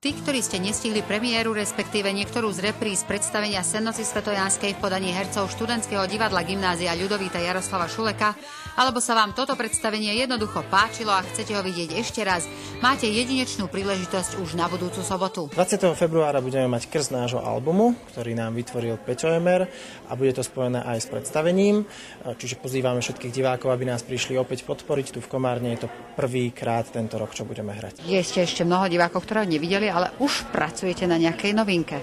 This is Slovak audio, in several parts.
Tí, ktorí ste nestihli premiéru, respektíve niektorú z repríz predstavenia Sennoci Svetojanskej v podaní hercov študentského divadla Gymnázia Ľudovíta Jaroslava Šuleka, alebo sa vám toto predstavenie jednoducho páčilo a chcete ho vidieť ešte raz, máte jedinečnú príležitosť už na budúcu sobotu. 20. februára budeme mať krst nášho albumu, ktorý nám vytvoril Peťo Emer, a bude to spojené aj s predstavením, čiže pozývame všetkých divákov, aby nás prišli opäť podporiť tu v Komárne. Je to prvýkrát tento rok, čo budeme hrať. Je ešte mnoho divákov, ktoré nevideli, ale už pracujete na nejakej novinke.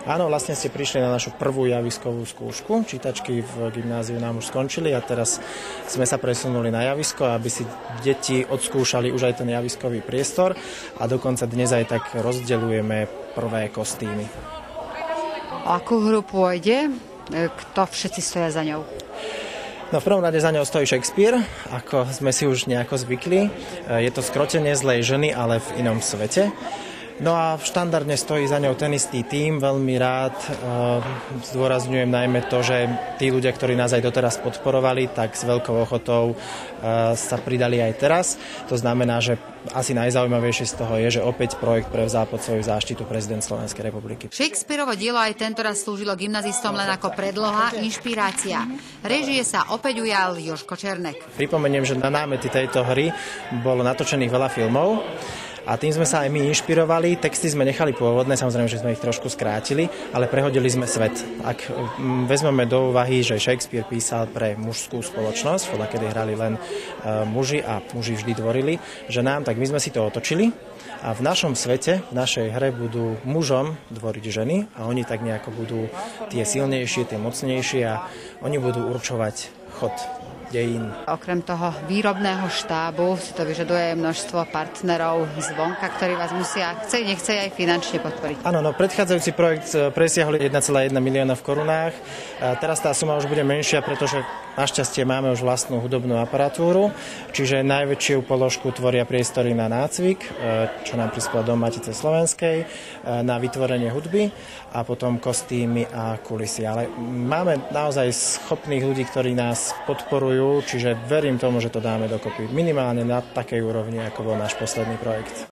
Áno, vlastne ste prišli na našu prvú javiskovú skúšku. Čítačky v gymnáziu nám už skončili a teraz sme sa presunuli na javisko, aby si deti odskúšali už aj ten javiskový priestor a dokonca dnes aj tak rozdeľujeme prvé kostýmy. Akú hru pôjde? Kto všetci stoja za ňou? No v prvom rade za ňou stojí Shakespeare, ako sme si už nejako zvykli. Je to skrotenie zlej ženy, ale v inom svete. No a štandardne stojí za ňou ten istý tím. Veľmi rád zdôrazňujem najmä to, že tí ľudia, ktorí nás aj doteraz podporovali, tak s veľkou ochotou sa pridali aj teraz. To znamená, že asi najzaujímavejšie z toho je, že opäť projekt prevzal pod svoju záštitu prezident Slovenskej republiky. Shakespearovo dielo aj tentoraz slúžilo gymnazistom len ako predloha, inšpirácia. Režie sa opäť ujal Jožko Černek. Pripomeniem, že na námety tejto hry bolo natočených veľa filmov. A tým sme sa aj my inšpirovali. Texty sme nechali pôvodné, samozrejme, že sme ich trošku skrátili, ale prehodili sme svet. Ak vezmeme do úvahy, že Shakespeare písal pre mužskú spoločnosť, podľa kedy hrali len muži a muži vždy tvorili ženám, tak my sme si to otočili a v našom svete, v našej hre budú mužom tvoriť ženy a oni tak nejako budú tie silnejšie, tie mocnejšie a oni budú určovať chod dejín. Okrem toho výrobného štábu si to vyžaduje množstvo partnerov zvonka, ktorí vás musia nechce aj finančne podporiť. Áno, no predchádzajúci projekt presiahol 1,1 milióna v korunách. Teraz tá suma už bude menšia, pretože našťastie máme už vlastnú hudobnú aparatúru, čiže najväčšiu položku tvoria priestory na nácvik, čo nám prispela Dom Matice Slovenskej, na vytvorenie hudby a potom kostýmy a kulisy. Ale máme naozaj schopných ľudí, ktorí nás podporujú, čiže verím tomu, že to dáme dokopy minimálne na takej úrovni, ako bol náš posledný projekt.